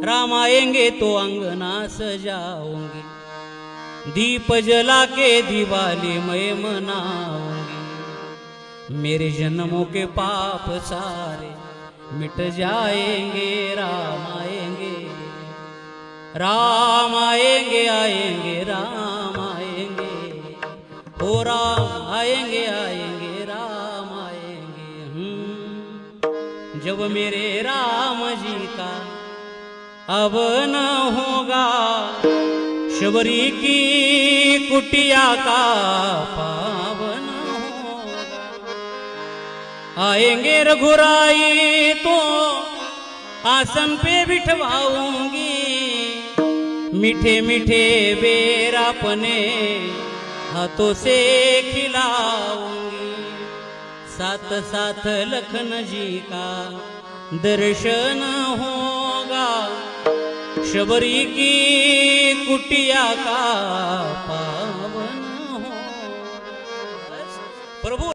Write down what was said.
राम आएंगे तो अंगना सजाऊंगी, दीप जला के दिवाली मैं मनाऊंगी। मेरे जन्मों के पाप सारे मिट जाएंगे, राम आएंगे, राम आएंगे, आएंगे राम आएंगे, हो राम आएंगे, आएंगे राम आएंगे। जब मेरे राम जी का अब न होगा, शबरी की कुटिया का पावन होगा। आएंगे रघुराई तो आसन पे बिठवाऊंगी, मीठे मीठे बेर अपने हाथों से खिलाऊंगी। साथ साथ लखन जी का दर्शन होगा, शबरी की कुटिया का पावन होगा। प्रभु